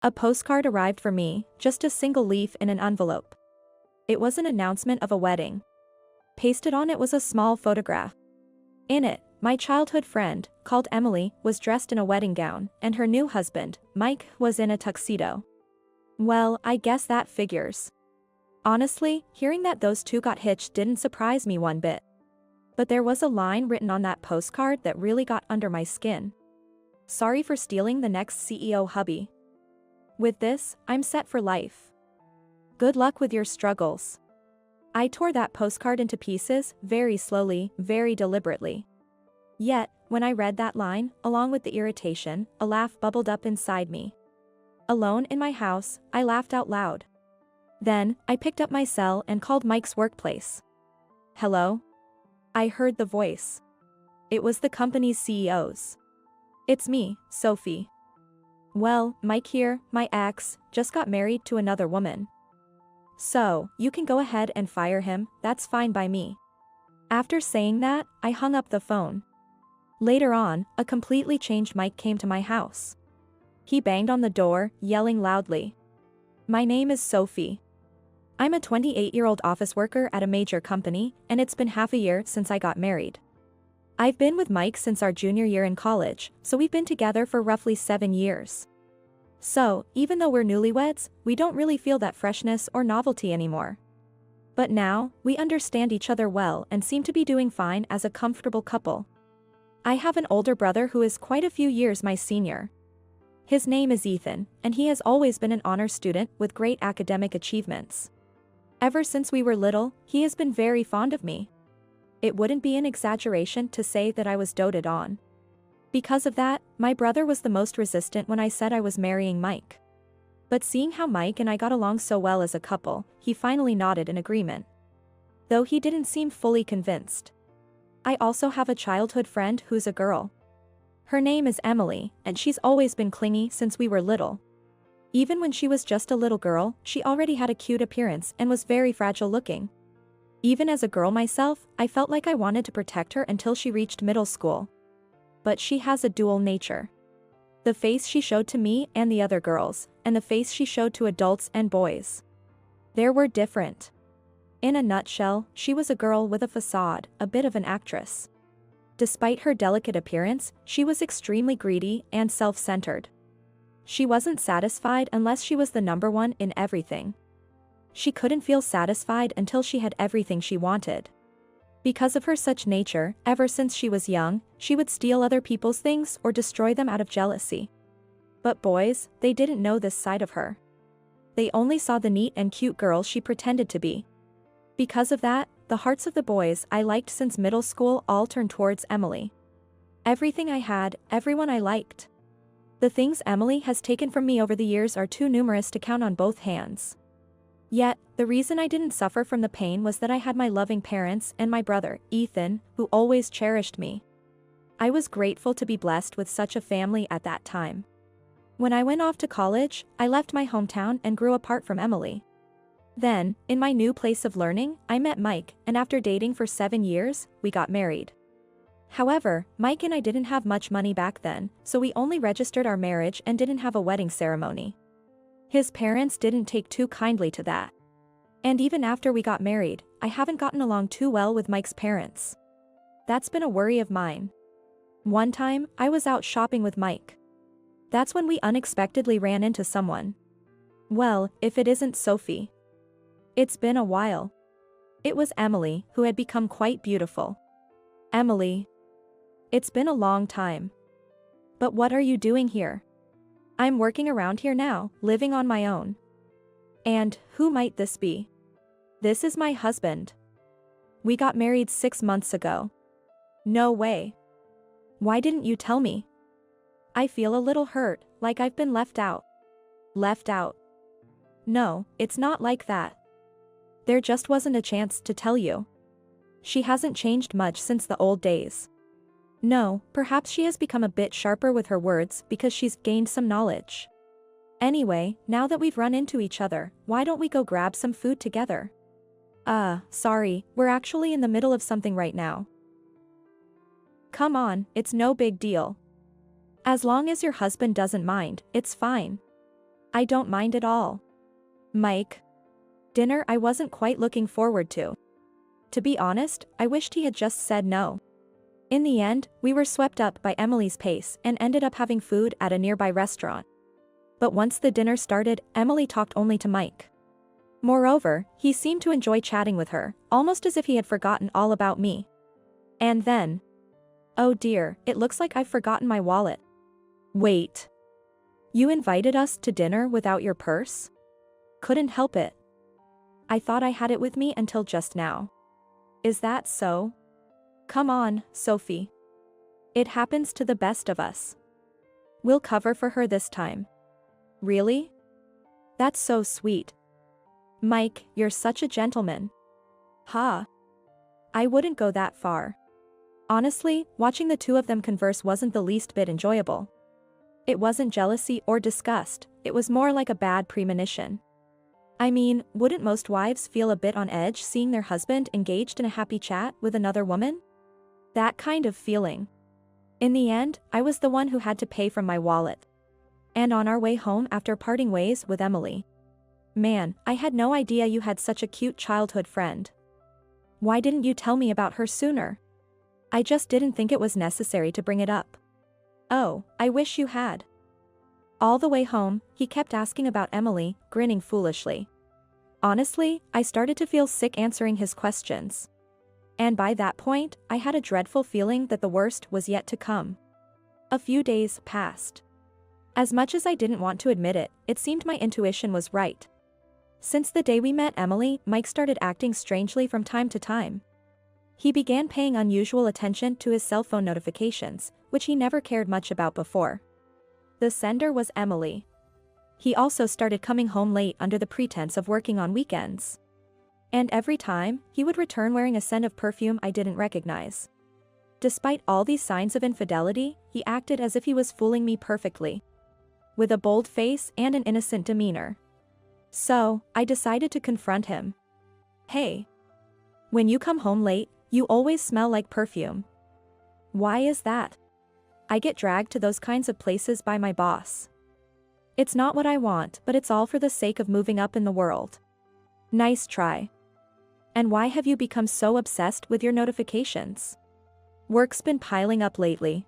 A postcard arrived for me, just a single leaf in an envelope. It was an announcement of a wedding. Pasted on it was a small photograph. In it, my childhood friend, called Emily, was dressed in a wedding gown, and her new husband, Mike, was in a tuxedo. Well, I guess that figures. Honestly, hearing that those two got hitched didn't surprise me one bit. But there was a line written on that postcard that really got under my skin. Sorry for stealing the next CEO hubby. With this, I'm set for life. Good luck with your struggles. I tore that postcard into pieces, very slowly, very deliberately. Yet, when I read that line, along with the irritation, a laugh bubbled up inside me. Alone in my house, I laughed out loud. Then, I picked up my cell and called Mike's workplace. Hello? I heard the voice. It was the company's CEO's. It's me, Sophie. Well, Mike here, my ex, just got married to another woman. So, you can go ahead and fire him, that's fine by me. After saying that, I hung up the phone. Later on, a completely changed Mike came to my house. He banged on the door, yelling loudly. My name is Sophie. I'm a 28-year-old office worker at a major company, and it's been half a year since I got married. I've been with Mike since our junior year in college, so we've been together for roughly 7 years. So, even though we're newlyweds, we don't really feel that freshness or novelty anymore. But now, we understand each other well and seem to be doing fine as a comfortable couple. I have an older brother who is quite a few years my senior. His name is Ethan, and he has always been an honor student with great academic achievements. Ever since we were little, he has been very fond of me. It wouldn't be an exaggeration to say that I was doted on. Because of that, my brother was the most resistant when I said I was marrying Mike. But seeing how Mike and I got along so well as a couple, he finally nodded in agreement. Though he didn't seem fully convinced. I also have a childhood friend who's a girl. Her name is Emily, and she's always been clingy since we were little. Even when she was just a little girl, she already had a cute appearance and was very fragile looking. Even as a girl myself, I felt like I wanted to protect her until she reached middle school. But she has a dual nature. The face she showed to me and the other girls, and the face she showed to adults and boys. They were different. In a nutshell, she was a girl with a facade, a bit of an actress. Despite her delicate appearance, she was extremely greedy and self-centered. She wasn't satisfied unless she was the number one in everything. She couldn't feel satisfied until she had everything she wanted. Because of her such nature, ever since she was young, she would steal other people's things or destroy them out of jealousy. But boys, they didn't know this side of her. They only saw the neat and cute girl she pretended to be. Because of that, the hearts of the boys I liked since middle school all turned towards Emily. Everything I had, everyone I liked. The things Emily has taken from me over the years are too numerous to count on both hands. Yet, the reason I didn't suffer from the pain was that I had my loving parents and my brother, Ethan, who always cherished me. I was grateful to be blessed with such a family at that time. When I went off to college, I left my hometown and grew apart from Emily. Then, in my new place of learning, I met Mike, and after dating for 7 years, we got married. However, Mike and I didn't have much money back then, so we only registered our marriage and didn't have a wedding ceremony. His parents didn't take too kindly to that. And even after we got married, I haven't gotten along too well with Mike's parents. That's been a worry of mine. One time, I was out shopping with Mike. That's when we unexpectedly ran into someone. Well, if it isn't Sophie. It's been a while. It was Emily, who had become quite beautiful. Emily. It's been a long time. But what are you doing here? I'm working around here now, living on my own. And, who might this be? This is my husband. We got married 6 months ago. No way. Why didn't you tell me? I feel a little hurt, like I've been left out. Left out. No, it's not like that. There just wasn't a chance to tell you. She hasn't changed much since the old days. No, perhaps she has become a bit sharper with her words because she's gained some knowledge. Anyway, now that we've run into each other, why don't we go grab some food together? Sorry, we're actually in the middle of something right now. Come on, it's no big deal. As long as your husband doesn't mind, it's fine. I don't mind at all. Mike. Dinner I wasn't quite looking forward to. To be honest, I wished he had just said no. In the end, we were swept up by Emily's pace and ended up having food at a nearby restaurant. But once the dinner started, Emily talked only to Mike. Moreover, he seemed to enjoy chatting with her, almost as if he had forgotten all about me. And then... oh dear, it looks like I've forgotten my wallet. Wait. You invited us to dinner without your purse? Couldn't help it. I thought I had it with me until just now. Is that so? Come on, Sophie. It happens to the best of us. We'll cover for her this time. Really? That's so sweet. Mike, you're such a gentleman. Ha. I wouldn't go that far. Honestly, watching the two of them converse wasn't the least bit enjoyable. It wasn't jealousy or disgust, it was more like a bad premonition. I mean, wouldn't most wives feel a bit on edge seeing their husband engaged in a happy chat with another woman? That kind of feeling. In the end, I was the one who had to pay from my wallet. And on our way home after parting ways with Emily. Man, I had no idea you had such a cute childhood friend. Why didn't you tell me about her sooner? I just didn't think it was necessary to bring it up. Oh, I wish you had. All the way home, he kept asking about Emily, grinning foolishly. Honestly, I started to feel sick answering his questions. And by that point, I had a dreadful feeling that the worst was yet to come. A few days passed. As much as I didn't want to admit it, it seemed my intuition was right. Since the day we met Emily, Mike started acting strangely from time to time. He began paying unusual attention to his cell phone notifications, which he never cared much about before. The sender was Emily. He also started coming home late under the pretense of working on weekends. And every time, he would return wearing a scent of perfume I didn't recognize. Despite all these signs of infidelity, he acted as if he was fooling me perfectly. With a bold face and an innocent demeanor. So, I decided to confront him. Hey. When you come home late, you always smell like perfume. Why is that? I get dragged to those kinds of places by my boss. It's not what I want, but it's all for the sake of moving up in the world. Nice try. And why have you become so obsessed with your notifications? Work's been piling up lately.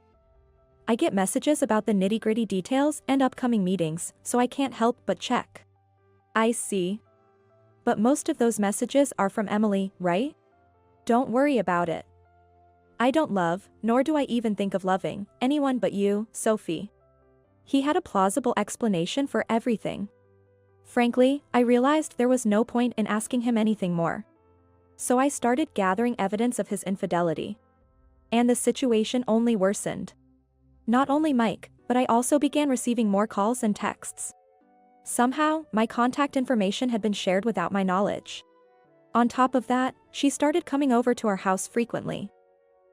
I get messages about the nitty-gritty details and upcoming meetings, so I can't help but check. I see. But most of those messages are from Emily, right? Don't worry about it. I don't love, nor do I even think of loving, anyone but you, Sophie. He had a plausible explanation for everything. Frankly, I realized there was no point in asking him anything more. So I started gathering evidence of his infidelity. And the situation only worsened. Not only Mike, but I also began receiving more calls and texts. Somehow, my contact information had been shared without my knowledge. On top of that, she started coming over to our house frequently.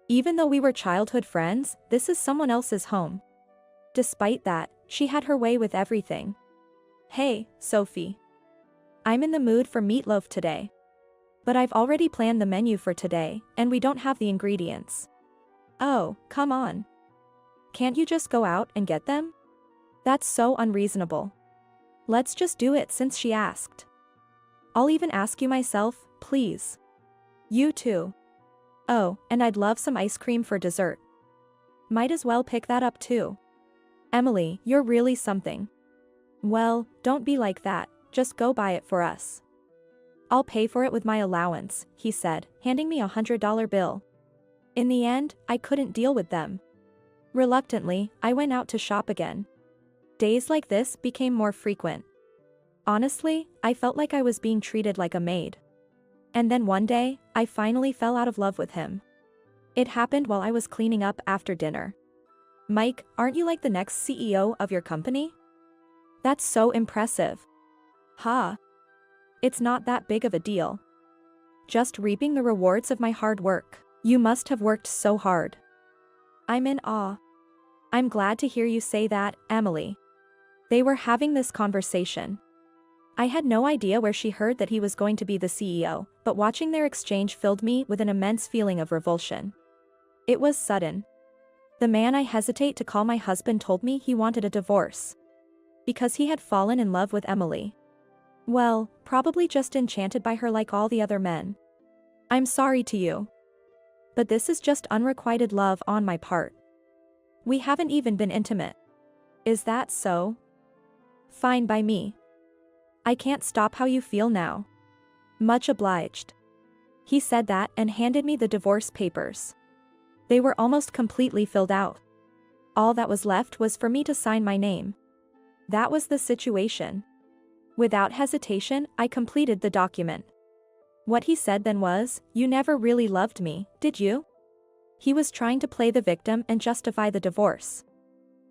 Even though we were childhood friends, this is someone else's home. Despite that, she had her way with everything. Hey, Sophie. I'm in the mood for meatloaf today. But I've already planned the menu for today, and we don't have the ingredients. Oh, come on. Can't you just go out and get them? That's so unreasonable. Let's just do it since she asked. I'll even ask you myself, please. You too. Oh, and I'd love some ice cream for dessert. Might as well pick that up too. Emily, you're really something. Well, don't be like that, just go buy it for us. I'll pay for it with my allowance, he said, handing me $100 bill. In the end, I couldn't deal with them. Reluctantly, I went out to shop again. Days like this became more frequent. Honestly, I felt like I was being treated like a maid. And then one day, I finally fell out of love with him. It happened while I was cleaning up after dinner. Mike, aren't you like the next CEO of your company? That's so impressive. Ha. It's not that big of a deal. Just reaping the rewards of my hard work. You must have worked so hard. I'm in awe. I'm glad to hear you say that, Emily. They were having this conversation. I had no idea where she heard that he was going to be the CEO, but watching their exchange filled me with an immense feeling of revulsion. It was sudden. The man I hesitate to call my husband told me he wanted a divorce. Because he had fallen in love with Emily. Well, probably just enchanted by her like all the other men. I'm sorry to you. But this is just unrequited love on my part. We haven't even been intimate. Is that so? Fine by me. I can't stop how you feel now. Much obliged. He said that and handed me the divorce papers. They were almost completely filled out. All that was left was for me to sign my name. That was the situation. Without hesitation, I completed the document. What he said then was, "You never really loved me, did you?" He was trying to play the victim and justify the divorce.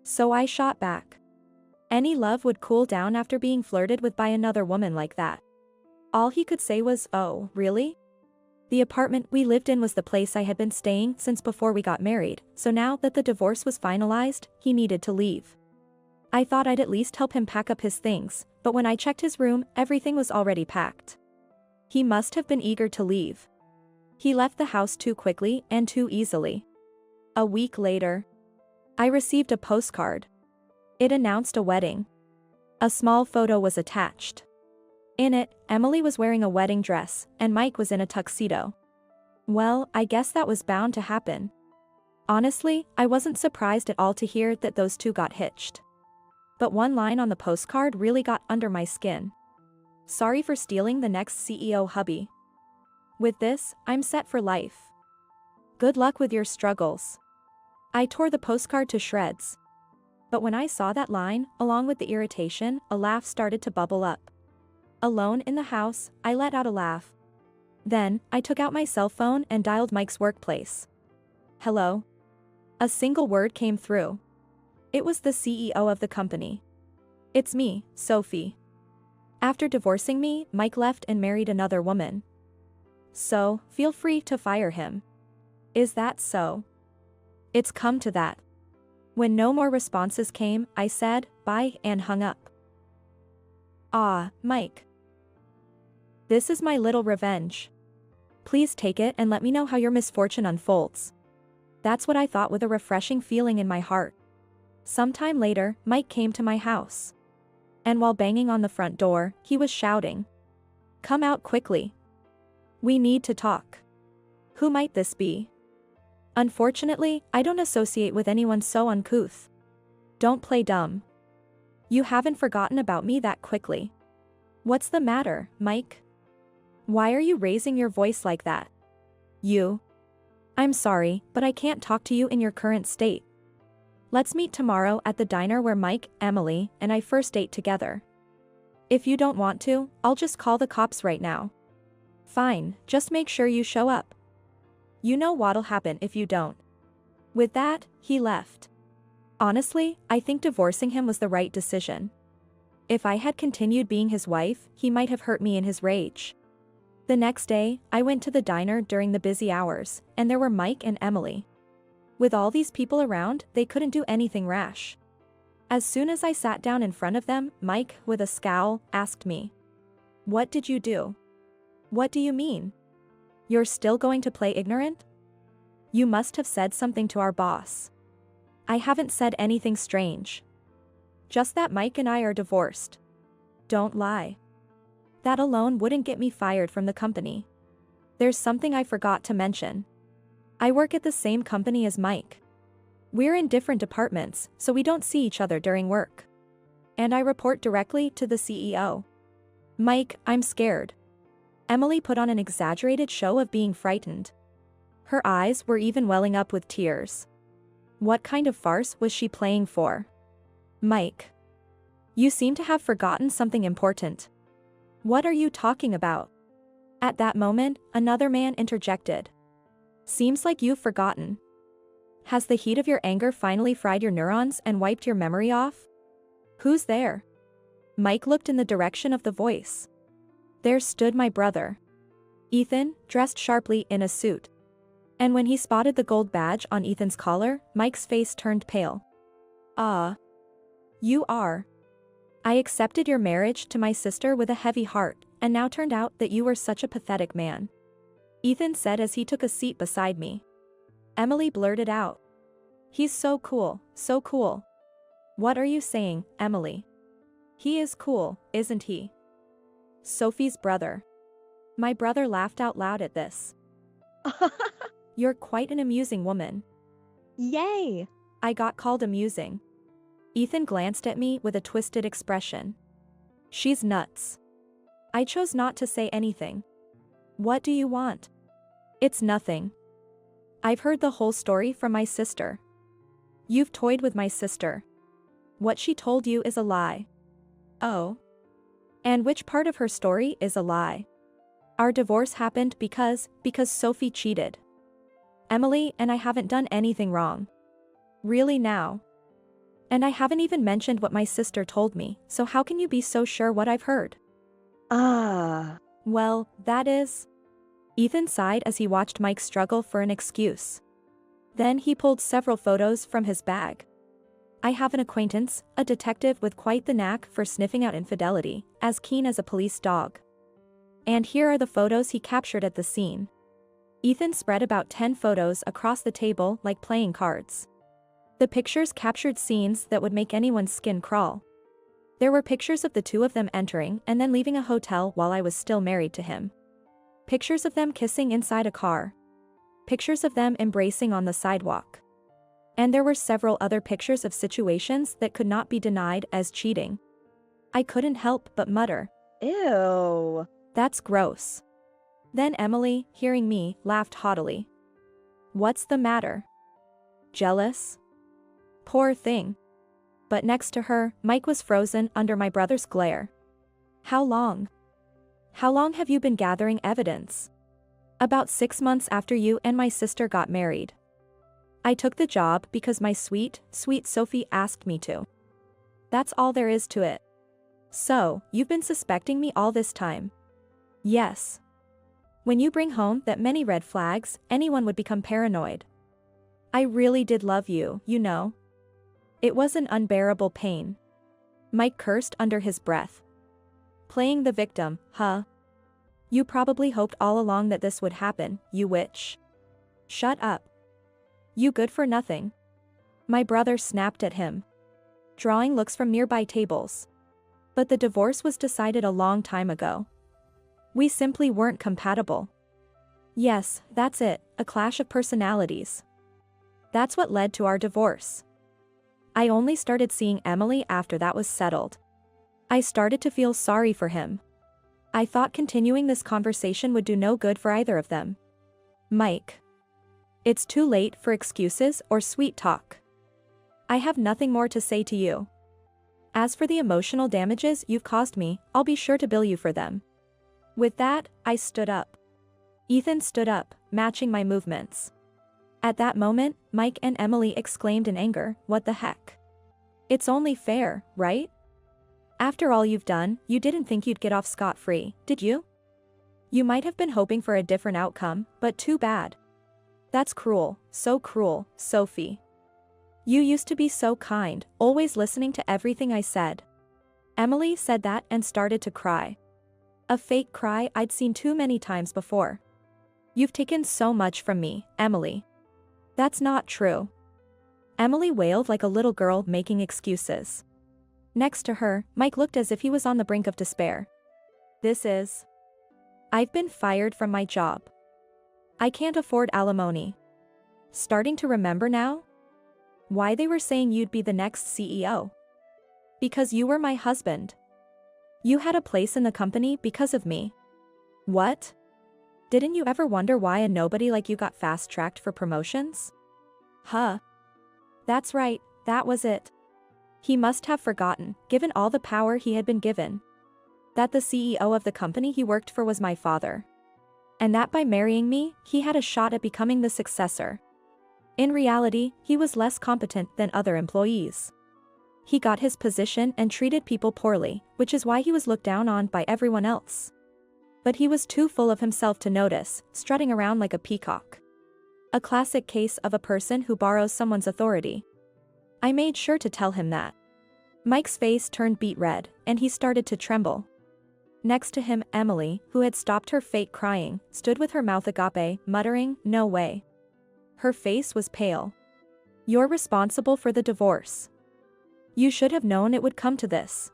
So I shot back. Any love would cool down after being flirted with by another woman like that. All he could say was, "Oh, really?" The apartment we lived in was the place I had been staying since before we got married, so now that the divorce was finalized, he needed to leave. I thought I'd at least help him pack up his things, but when I checked his room, everything was already packed. He must have been eager to leave. He left the house too quickly and too easily. A week later, I received a postcard. It announced a wedding. A small photo was attached. In it, Emily was wearing a wedding dress, and Mike was in a tuxedo. Well, I guess that was bound to happen. Honestly, I wasn't surprised at all to hear that those two got hitched. But one line on the postcard really got under my skin. "Sorry for stealing the next CEO hubby. With this, I'm set for life. Good luck with your struggles." I tore the postcard to shreds. But when I saw that line, along with the irritation, a laugh started to bubble up. Alone in the house, I let out a laugh. Then, I took out my cell phone and dialed Mike's workplace. "Hello?" A single word came through. It was the CEO of the company. "It's me, Sophie. After divorcing me, Mike left and married another woman. So, feel free to fire him." "Is that so?" "It's come to that." When no more responses came, I said, "Bye," and hung up. Ah, Mike. This is my little revenge. Please take it and let me know how your misfortune unfolds. That's what I thought with a refreshing feeling in my heart. Sometime later, Mike came to my house. And while banging on the front door, he was shouting, "Come out quickly. We need to talk." Who might this be? Unfortunately, I don't associate with anyone so uncouth. Don't play dumb. You haven't forgotten about me that quickly. What's the matter, Mike? Why are you raising your voice like that? You. I'm sorry, but I can't talk to you in your current state. Let's meet tomorrow at the diner where Mike, Emily, and I first ate together. If you don't want to, I'll just call the cops right now. Fine, just make sure you show up. You know what'll happen if you don't. With that, he left. Honestly, I think divorcing him was the right decision. If I had continued being his wife, he might have hurt me in his rage. The next day, I went to the diner during the busy hours, and there were Mike and Emily. With all these people around, they couldn't do anything rash. As soon as I sat down in front of them, Mike, with a scowl, asked me, "What did you do?" "What do you mean? You're still going to play ignorant? You must have said something to our boss." "I haven't said anything strange. Just that Mike and I are divorced." "Don't lie. That alone wouldn't get me fired from the company. There's something I forgot to mention. I work at the same company as Mike. We're in different departments, so we don't see each other during work. And I report directly to the CEO. Mike, I'm scared." Emily put on an exaggerated show of being frightened. Her eyes were even welling up with tears. What kind of farce was she playing for? "Mike. You seem to have forgotten something important." "What are you talking about?" At that moment, another man interjected. "Seems like you've forgotten. Has the heat of your anger finally fried your neurons and wiped your memory off?" "Who's there?" Mike looked in the direction of the voice. There stood my brother, Ethan, dressed sharply in a suit. And when he spotted the gold badge on Ethan's collar, Mike's face turned pale. "Ah. You are. I accepted your marriage to my sister with a heavy heart, and now turned out that you were such a pathetic man," Ethan said as he took a seat beside me. Emily blurted out, "He's so cool, so cool." "What are you saying, Emily?" He is cool, isn't he? Sophie's brother. My brother laughed out loud at this. You're quite an amusing woman. Yay! I got called amusing. Ethan glanced at me with a twisted expression. She's nuts. I chose not to say anything. What do you want? It's nothing. I've heard the whole story from my sister. You've toyed with my sister. What she told you is a lie. Oh. And which part of her story is a lie? Our divorce happened because Sophie cheated. Emily and I haven't done anything wrong. Really now. And I haven't even mentioned what my sister told me, so how can you be so sure what I've heard? Well, that is... Ethan sighed as he watched Mike struggle for an excuse. Then he pulled several photos from his bag. I have an acquaintance, a detective with quite the knack for sniffing out infidelity, as keen as a police dog. And here are the photos he captured at the scene. Ethan spread about 10 photos across the table like playing cards. The pictures captured scenes that would make anyone's skin crawl. There were pictures of the two of them entering and then leaving a hotel while I was still married to him. Pictures of them kissing inside a car. Pictures of them embracing on the sidewalk. And there were several other pictures of situations that could not be denied as cheating. I couldn't help but mutter. Ew. That's gross. Then Emily, hearing me, laughed haughtily. What's the matter? Jealous? Poor thing. But next to her, Mike was frozen under my brother's glare. How long? How long have you been gathering evidence? About 6 months after you and my sister got married. I took the job because my sweet, sweet Sophie asked me to. That's all there is to it. So, you've been suspecting me all this time? Yes. When you bring home that many red flags, anyone would become paranoid. I really did love you, you know. It was an unbearable pain. Mike cursed under his breath. Playing the victim, huh? You probably hoped all along that this would happen, you witch. Shut up. You good for nothing. My brother snapped at him, drawing looks from nearby tables. But the divorce was decided a long time ago. We simply weren't compatible. Yes, that's it, a clash of personalities. That's what led to our divorce. I only started seeing Emily after that was settled. I started to feel sorry for him. I thought continuing this conversation would do no good for either of them. Mike. It's too late for excuses or sweet talk. I have nothing more to say to you. As for the emotional damages you've caused me, I'll be sure to bill you for them. With that, I stood up. Ethan stood up, matching my movements. At that moment, Mike and Emily exclaimed in anger, "What the heck? It's only fair, right? After all you've done, you didn't think you'd get off scot-free, did you? You might have been hoping for a different outcome, but too bad. That's cruel, so cruel, Sophie. You used to be so kind, always listening to everything I said." Emily said that and started to cry. A fake cry I'd seen too many times before. You've taken so much from me, Emily. That's not true. Emily wailed like a little girl making excuses. Next to her, Mike looked as if he was on the brink of despair. I've been fired from my job. I can't afford alimony. Starting to remember now? Why they were saying you'd be the next CEO. Because you were my husband. You had a place in the company because of me. What? Didn't you ever wonder why a nobody like you got fast-tracked for promotions? Huh. That's right, that was it. He must have forgotten, given all the power he had been given, that the CEO of the company he worked for was my father. And that by marrying me, he had a shot at becoming the successor. In reality, he was less competent than other employees. He got his position and treated people poorly, which is why he was looked down on by everyone else. But he was too full of himself to notice, strutting around like a peacock. A classic case of a person who borrows someone's authority. I made sure to tell him that. Mike's face turned beet red, and he started to tremble. Next to him, Emily, who had stopped her fake crying, stood with her mouth agape, muttering, "No way." Her face was pale. You're responsible for the divorce. You should have known it would come to this.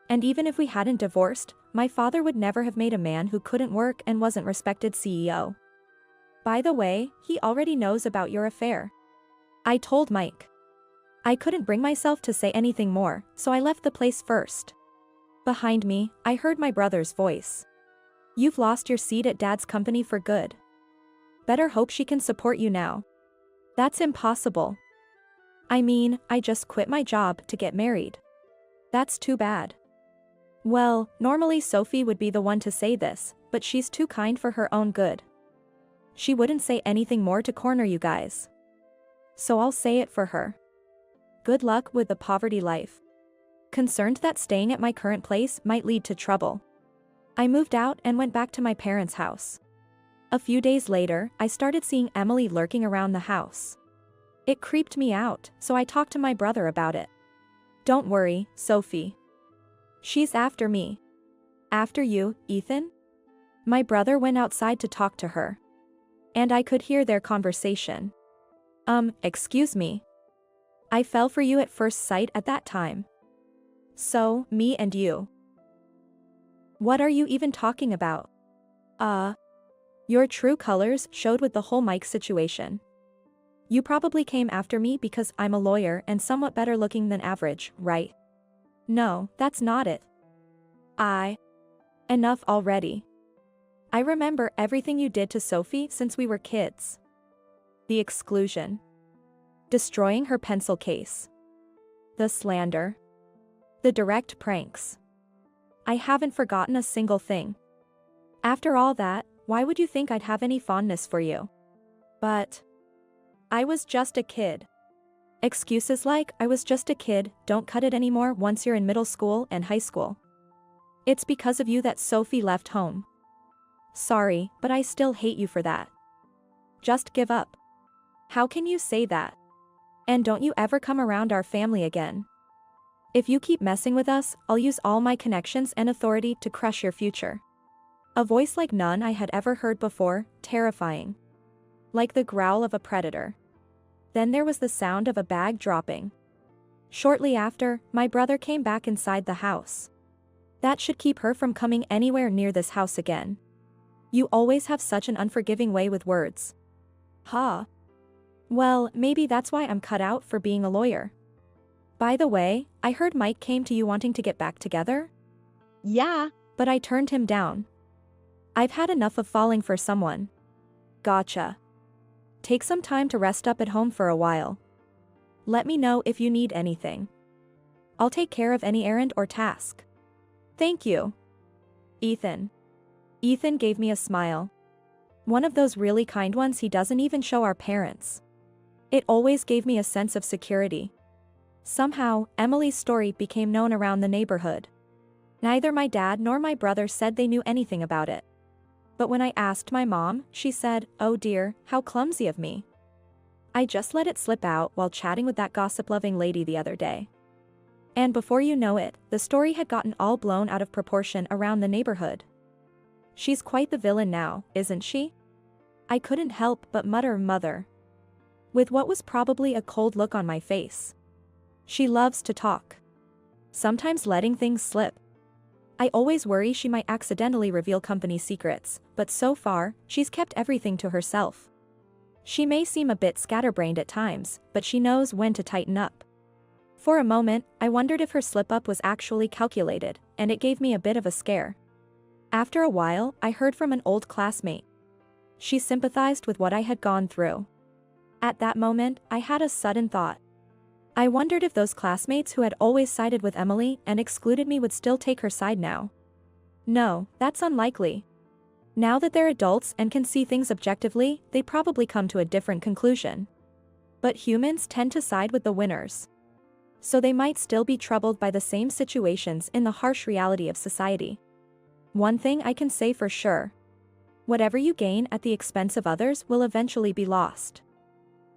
And even if we hadn't divorced, my father would never have made a man who couldn't work and wasn't respected CEO. By the way, he already knows about your affair. I told Mike. I couldn't bring myself to say anything more, so I left the place first. Behind me, I heard my brother's voice. You've lost your seat at Dad's company for good. Better hope she can support you now. That's impossible. I mean, I just quit my job to get married. That's too bad. Well, normally Sophie would be the one to say this, but she's too kind for her own good. She wouldn't say anything more to corner you guys. So I'll say it for her. Good luck with the poverty life. Concerned that staying at my current place might lead to trouble, I moved out and went back to my parents' house. A few days later, I started seeing Emily lurking around the house. It creeped me out, so I talked to my brother about it. Don't worry, Sophie. She's after me. After you, Ethan? My brother went outside to talk to her. And I could hear their conversation. Excuse me. I fell for you at first sight at that time. So, me and you. What are you even talking about? Your true colors showed with the whole Mike situation. You probably came after me because I'm a lawyer and somewhat better looking than average, right? No, that's not it. Enough already. I remember everything you did to Sophie since we were kids. The exclusion. Destroying her pencil case. The slander. The direct pranks. I haven't forgotten a single thing. After all that, why would you think I'd have any fondness for you? But I was just a kid. Excuses like I was just a kid don't cut it anymore once you're in middle school and high school. It's because of you that Sophie left home. Sorry, but I still hate you for that. Just give up. How can you say that? And don't you ever come around our family again. If you keep messing with us, I'll use all my connections and authority to crush your future. A voice like none I had ever heard before, terrifying. Like the growl of a predator. Then there was the sound of a bag dropping. Shortly after, my brother came back inside the house. That should keep her from coming anywhere near this house again. You always have such an unforgiving way with words. Huh. Well, maybe that's why I'm cut out for being a lawyer. By the way, I heard Mike came to you wanting to get back together? Yeah. But I turned him down. I've had enough of falling for someone. Gotcha. Take some time to rest up at home for a while. Let me know if you need anything. I'll take care of any errand or task. Thank you. Ethan. Ethan gave me a smile. One of those really kind ones he doesn't even show our parents. It always gave me a sense of security. Somehow, Emily's story became known around the neighborhood. Neither my dad nor my brother said they knew anything about it. But when I asked my mom, she said, "Oh dear, how clumsy of me. I just let it slip out while chatting with that gossip-loving lady the other day." And before you know it, the story had gotten all blown out of proportion around the neighborhood. She's quite the villain now, isn't she? I couldn't help but mutter mother. With what was probably a cold look on my face. She loves to talk. Sometimes letting things slip. I always worry she might accidentally reveal company secrets, but so far, she's kept everything to herself. She may seem a bit scatterbrained at times, but she knows when to tighten up. For a moment, I wondered if her slip-up was actually calculated, and it gave me a bit of a scare. After a while, I heard from an old classmate. She sympathized with what I had gone through. At that moment, I had a sudden thought. I wondered if those classmates who had always sided with Emily and excluded me would still take her side now. No, that's unlikely. Now that they're adults and can see things objectively, they probably come to a different conclusion. But humans tend to side with the winners. So they might still be troubled by the same situations in the harsh reality of society. One thing I can say for sure. Whatever you gain at the expense of others will eventually be lost.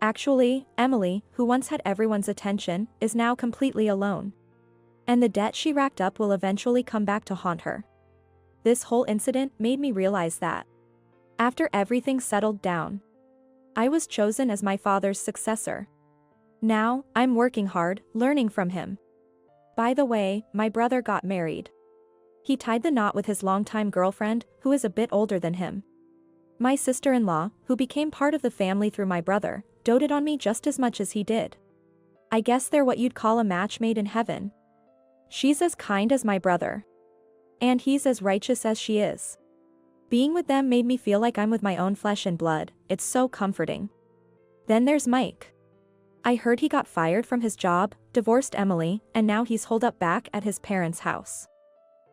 Actually, Emily, who once had everyone's attention, is now completely alone. And the debt she racked up will eventually come back to haunt her. This whole incident made me realize that. After everything settled down, I was chosen as my father's successor. Now, I'm working hard, learning from him. By the way, my brother got married. He tied the knot with his longtime girlfriend, who is a bit older than him. My sister-in-law, who became part of the family through my brother, doted on me just as much as he did. I guess they're what you'd call a match made in heaven. She's as kind as my brother. And he's as righteous as she is. Being with them made me feel like I'm with my own flesh and blood. It's so comforting. Then there's Mike. I heard he got fired from his job, divorced Emily, and now he's holed up back at his parents' house.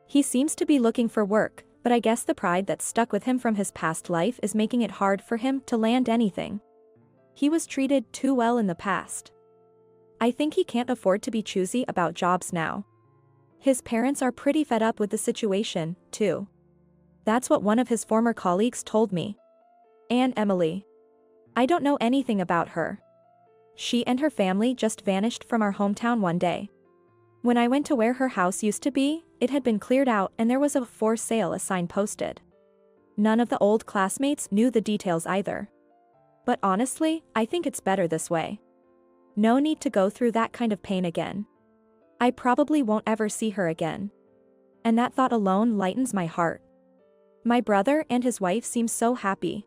He seems to be looking for work, but I guess the pride that stuck with him from his past life is making it hard for him to land anything. He was treated too well in the past. I think he can't afford to be choosy about jobs now. His parents are pretty fed up with the situation, too. That's what one of his former colleagues told me. And Emily. I don't know anything about her. She and her family just vanished from our hometown one day. When I went to where her house used to be, it had been cleared out and there was a for sale sign posted. None of the old classmates knew the details either. But honestly, I think it's better this way. No need to go through that kind of pain again. I probably won't ever see her again. And that thought alone lightens my heart. My brother and his wife seem so happy.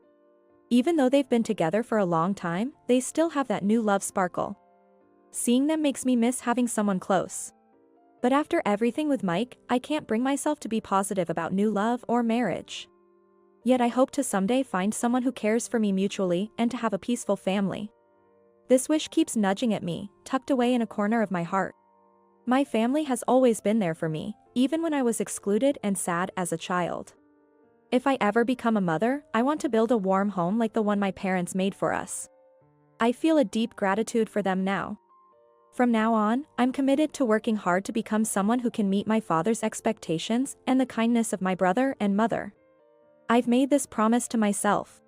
Even though they've been together for a long time, they still have that new love sparkle. Seeing them makes me miss having someone close. But after everything with Mike, I can't bring myself to be positive about new love or marriage. Yet I hope to someday find someone who cares for me mutually and to have a peaceful family. This wish keeps nudging at me, tucked away in a corner of my heart. My family has always been there for me, even when I was excluded and sad as a child. If I ever become a mother, I want to build a warm home like the one my parents made for us. I feel a deep gratitude for them now. From now on, I'm committed to working hard to become someone who can meet my father's expectations and the kindness of my brother and mother. I've made this promise to myself.